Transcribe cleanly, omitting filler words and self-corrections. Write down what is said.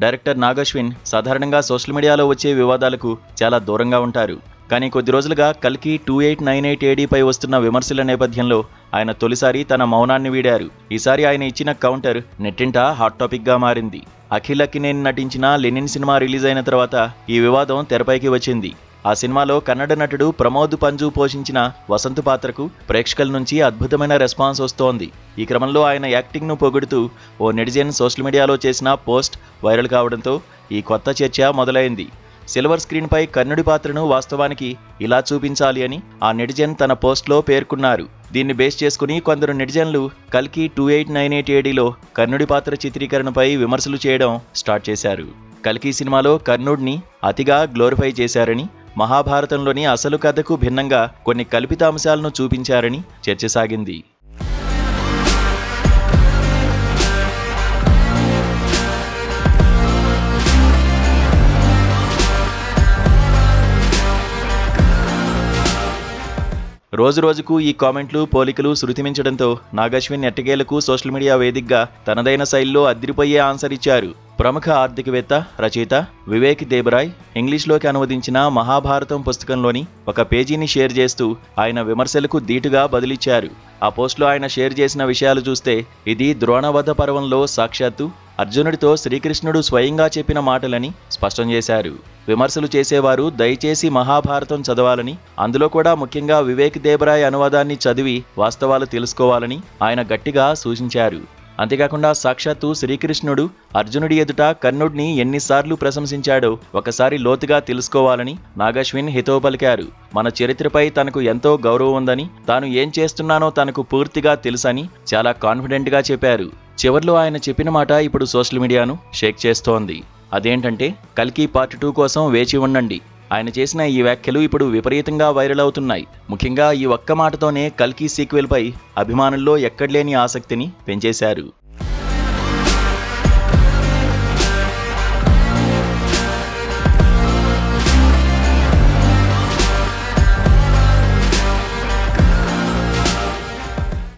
Director Nag Ashwin సాధారణంగా social మీడియాలో వచ్చే వివాదాలకు చాలా దూరంగా ఉంటారు. కానీ కొద్ది రోజులుగా కల్కి 2898 ADపై వస్తున్న విమర్శల నేపథ్యంలో ఆయన తొలిసారి తన మౌనాన్ని వీడారు. ఈసారి ఆయన ఇచ్చిన కౌంటర్ నెట్టింట హాట్ టాపిక్గా మారింది. అఖిల్ అక్కినేని నటించిన లెనిన్ సినిమా రిలీజ్ అయిన తర్వాత ఈ వివాదం తెరపైకి వచ్చింది. ఆ సినిమాలో కన్నడ నటుడు ప్రమోద్ పంజు పోషించిన వసంత్ పాత్రకు ప్రేక్షకుల నుంచి అద్భుతమైన రెస్పాన్స్ వస్తోంది. ఈ క్రమంలో ఆయన యాక్టింగ్ను పొగుడుతూ ఓ నెటిజన్ సోషల్ మీడియాలో చేసిన పోస్ట్ వైరల్ కావడంతో ఈ కొత్త చర్చ మొదలైంది. సిల్వర్ స్క్రీన్పై కర్ణుడి పాత్రను వాస్తవానికి ఇలా చూపించాలి అని ఆ నెటిజన్ తన పోస్ట్లో పేర్కొన్నారు. దీన్ని బేస్ చేసుకుని కొందరు నెటిజన్లు కల్కి 2898 ADలో కర్ణుడి పాత్ర చిత్రీకరణపై విమర్శలు చేయడం స్టార్ట్ చేశారు. కల్కి సినిమాలో కర్ణుడిని అతిగా గ్లోరిఫై చేశారని, మహాభారతంలోని అసలు కథకు భిన్నంగా కొన్ని కల్పిత అంశాలను చూపించారని చర్చ సాగింది. రోజురోజుకు ఈ కామెంట్లు, పోలికలు శృతిమించడంతో నాగశ్విన్ ఎట్టకేలకు సోషల్ మీడియా వేదికగా తనదైన శైలిలో అదిరిపోయే ఆన్సర్ ఇచ్చారు. ప్రముఖ ఆర్థికవేత్త, రచయిత వివేక్ దేబరాయ్ ఇంగ్లీష్లోకి అనువదించిన మహాభారతం పుస్తకంలోని ఒక పేజీని షేర్ చేస్తూ ఆయన విమర్శలకు ధీటుగా బదులిచ్చారు. ఆ పోస్ట్లో ఆయన షేర్ చేసిన విషయాలు చూస్తే ఇది ద్రోణవధ పర్వంలో సాక్షాత్తు అర్జునుడితో శ్రీకృష్ణుడు స్వయంగా చెప్పిన మాటలని స్పష్టం చేశారు. విమర్శలు చేసేవారు దయచేసి మహాభారతం చదవాలని, అందులో కూడా ముఖ్యంగా వివేక్ దేబరాయ్ అనువాదాన్ని చదివి వాస్తవాలు తెలుసుకోవాలని ఆయన గట్టిగా సూచించారు. అంతేకాకుండా సాక్షాత్తు శ్రీకృష్ణుడు అర్జునుడి ఎదుట కర్ణుడిని ఎన్నిసార్లు ప్రశంసించాడో ఒకసారి లోతుగా తెలుసుకోవాలని నాగశ్విన్ హితవు పలికారు. మన చరిత్రపై తనకు ఎంతో గౌరవం ఉందని, తాను ఏం చేస్తున్నానో తనకు పూర్తిగా తెలుసని చాలా కాన్ఫిడెంట్గా చెప్పారు. చివర్లో ఆయన చెప్పిన మాట ఇప్పుడు సోషల్ మీడియాను షేక్ చేస్తోంది. అదేంటంటే కల్కి పార్ట్ 2 కోసం వేచి ఉండండి. ఆయన చేసిన ఈ వ్యాఖ్యలు ఇప్పుడు విపరీతంగా వైరల్ అవుతున్నాయి. ముఖ్యంగా ఈ ఒక్క మాటతోనే కల్కి సీక్వెల్పై అభిమానుల్లో ఎక్కడలేని ఆసక్తిని పెంచేశారు.